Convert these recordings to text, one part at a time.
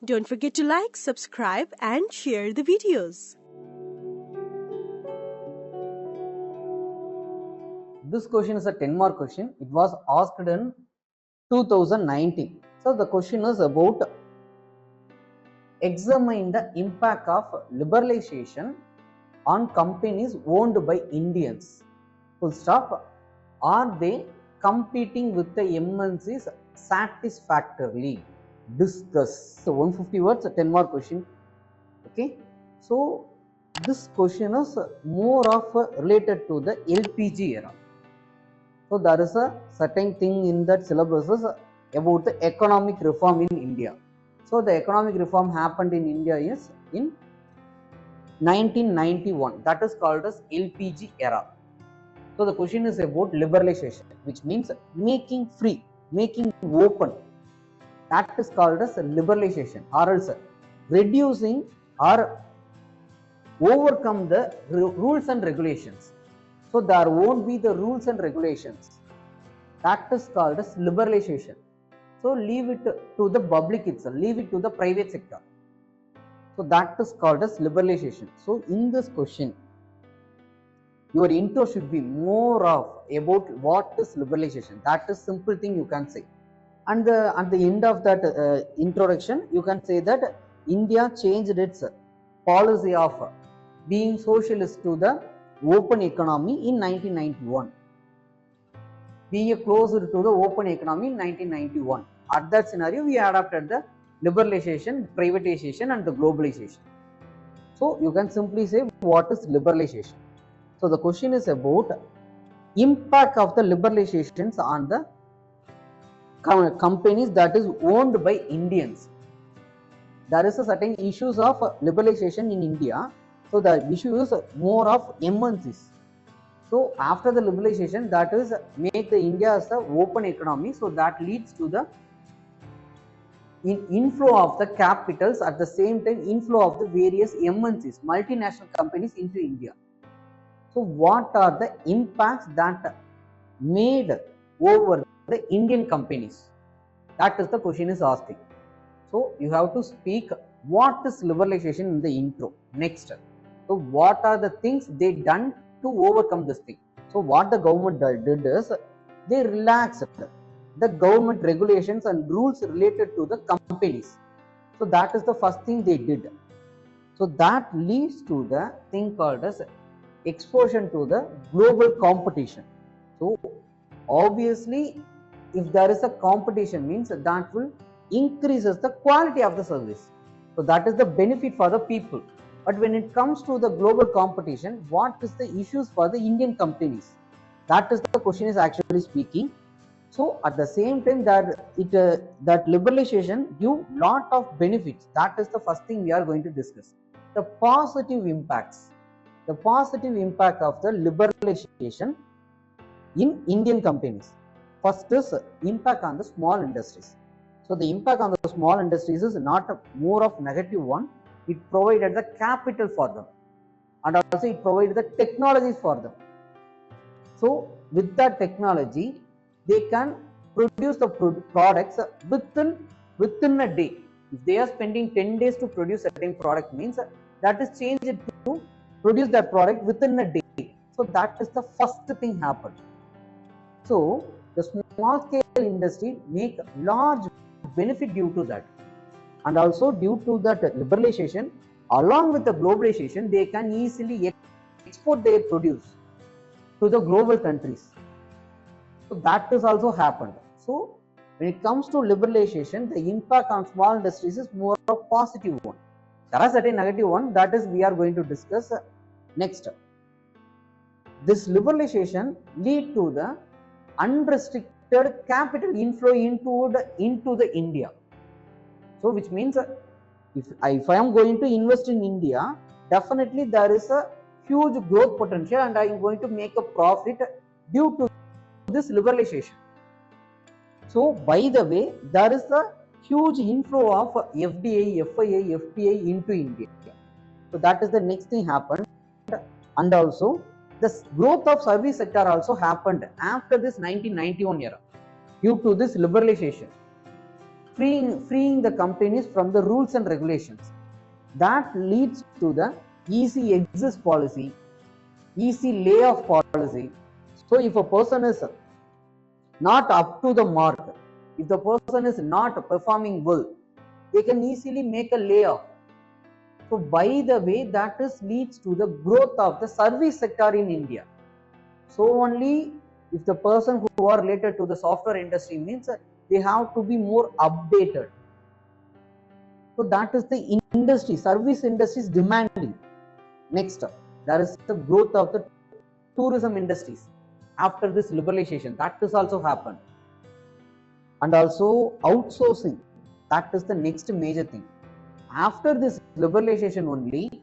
Don't forget to like, subscribe and share the videos. This question is a 10-mark question. It was asked in 2019. So the question is about examine the impact of liberalization on companies owned by Indians. Full stop. Are they competing with the MNCs satisfactorily? Discuss. So 150 words, a 10-mark question. Okay. So this question is more of related to the LPG era. So there is a certain thing in that syllabus about the economic reform in India. So the economic reform happened in India is in 1991. That is called as LPG era. So the question is about liberalization, which means making free, making open. That is called as liberalization, or else reducing or overcome the rules and regulations. So there won't be the rules and regulations. That is called as liberalization. So leave it to the public itself, leave it to the private sector. So that is called as liberalization. So in this question, your intro should be more of about what is liberalization. That is simple thing you can say. And at the end of that introduction, you can say that India changed its policy of being socialist to the open economy in 1991. Be closer to the open economy in 1991. At that scenario, we adopted the liberalization, privatization and the globalization. So you can simply say what is liberalization. So the question is about impact of the liberalizations on the companies that is owned by Indians. There is a certain issues of liberalization in India. So the issue is more of MNCs. So after the liberalization, that is make the India as an open economy. So that leads to the inflow of the capitals, at the same time inflow of the various MNCs, multinational companies into India. So what are the impacts that made over the Indian companies? That is the question is asking. So you have to speak what is liberalization in the intro. Next, so what are the things they done to overcome this thing? So what the government did is they relaxed the government regulations and rules related to the companies. So that is the first thing they did. So that leads to the thing called as exposure to the global competition. So obviously, if there is a competition, means that will increases the quality of the service. So that is the benefit for the people. But when it comes to the global competition, what is the issues for the Indian companies? That is the question is actually speaking. So at the same time that that liberalization give lot of benefits. That is the first thing we are going to discuss. The positive impacts. The positive impact of the liberalization in Indian companies. First is impact on the small industries. So the impact on the small industries is not a more of negative one. It provided the capital for them, and also it provided the technologies for them. So with that technology, they can produce the products within a day. If they are spending 10 days to produce a certain product, means that is changed to produce that product within a day. So that is the first thing happened. So the small scale industry make large benefit due to that, and also due to that liberalization, along with the globalization, they can easily export their produce to the global countries. So that is also happened. So when it comes to liberalization, the impact on small industries is more of positive one. There are certain negative one, that is we are going to discuss next. This liberalization lead to the unrestricted capital inflow into the India. So which means if I am going to invest in India, definitely there is a huge growth potential and I am going to make a profit due to this liberalization. So by the way, there is a huge inflow of FDI, FII, FPI into India. So that is the next thing happened. And also the growth of service sector also happened after this 1991 era due to this liberalization. freeing the companies from the rules and regulations. That leads to the easy exit policy, easy layoff policy. So if a person is not up to the mark, if the person is not performing well, they can easily make a layoff. So by the way, that leads to the growth of the service sector in India. So only if the person who are related to the software industry means they have to be more updated. So that is the industry, service industry is demanding. Next, there is the growth of the tourism industries after this liberalization. That is also happened. And also outsourcing. That is the next major thing. After this liberalization only,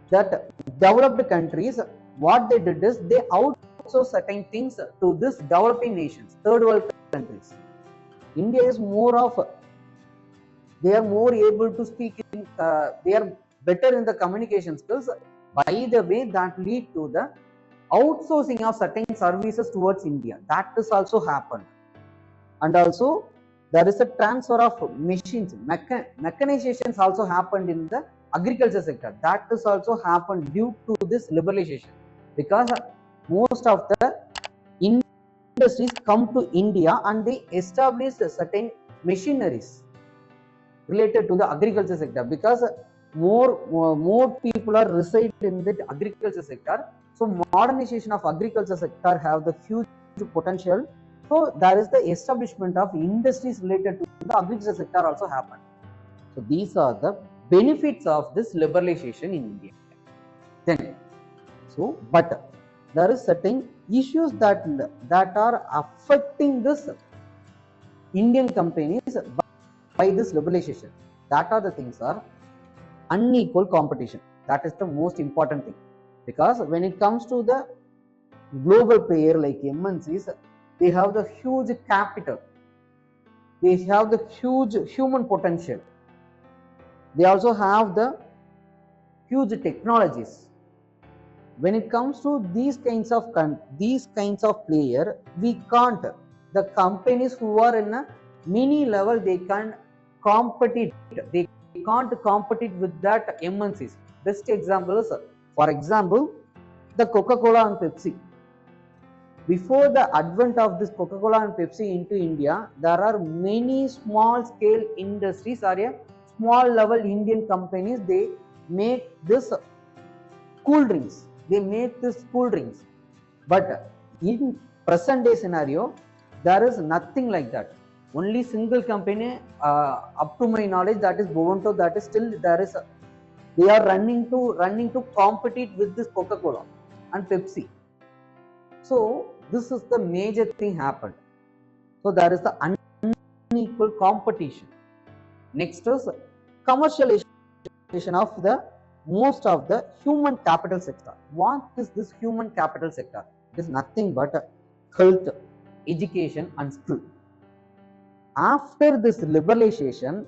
that developed countries, what they did is they outsource certain things to this developing nations, third world countries. India is more of, they are more able to speak in, they are better in the communication skills. By the way, that lead to the outsourcing of certain services towards India. That is also happened. And also there is a transfer of machines, mechanizations also happened in the agriculture sector. That is also happened due to this liberalization, because most of the industries come to India and they establish certain machineries related to the agriculture sector, because more people are reside in the agriculture sector. So modernization of agriculture sector have the huge potential. So there is the establishment of industries related to the agriculture sector also happened. So these are the benefits of this liberalization in India. Then, so but there is certain issues that are affecting this Indian companies by this liberalization. That are the things are unequal competition. That is the most important thing, because when it comes to the global player like MNCs, they have the huge capital, they have the huge human potential, they also have the huge technologies. When it comes to these kinds of player, we can't, the companies who are in a mini level, they can't compete, they can't compete with that MNCs. Best example is, for example, the Coca-Cola and Pepsi. Before the advent of this Coca-Cola and Pepsi into India, there are many small scale industries or a small level Indian companies. They make this cool drinks. But in present day scenario, there is nothing like that. Only single company, up to my knowledge, that is Bovonto. That is still there is. They are running to compete with this Coca-Cola and Pepsi. So this is the major thing happened. So there is the unequal competition. Next is commercialization of the most of the human capital sector. What is this human capital sector? It is nothing but health, education and skill. After this liberalization,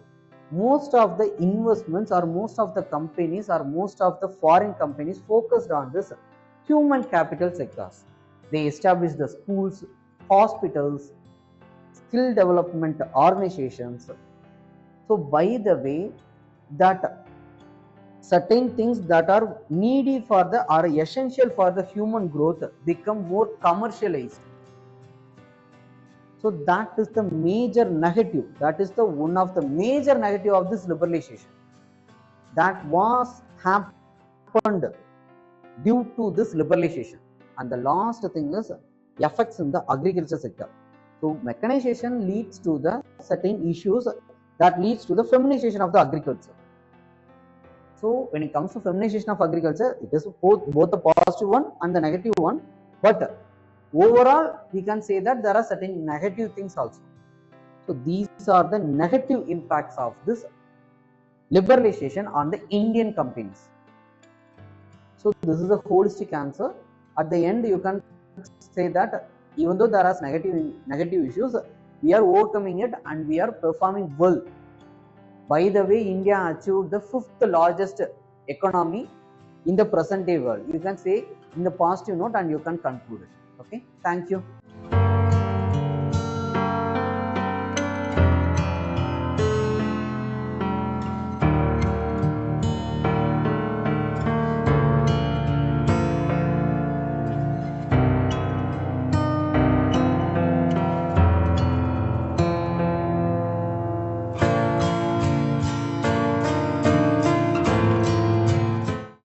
most of the investments or most of the companies or most of the foreign companies focused on this human capital sectors. They established the schools, hospitals, skill development organizations. So by the way, that certain things that are needy for the or essential for the human growth become more commercialized. So that is the major negative. That is the one of the major negative of this liberalization. That was happened due to this liberalization. And the last thing is effects in the agriculture sector. So mechanization leads to the certain issues that leads to the feminization of the agriculture. So when it comes to feminization of agriculture, it is both the positive one and the negative one. But overall, we can say that there are certain negative things also. So these are the negative impacts of this liberalization on the Indian companies. So this is a holistic answer. At the end, you can say that even though there are negative issues, we are overcoming it and we are performing well. By the way, India achieved the 5th largest economy in the present day world. You can say in the positive note and you can conclude it. Okay, thank you.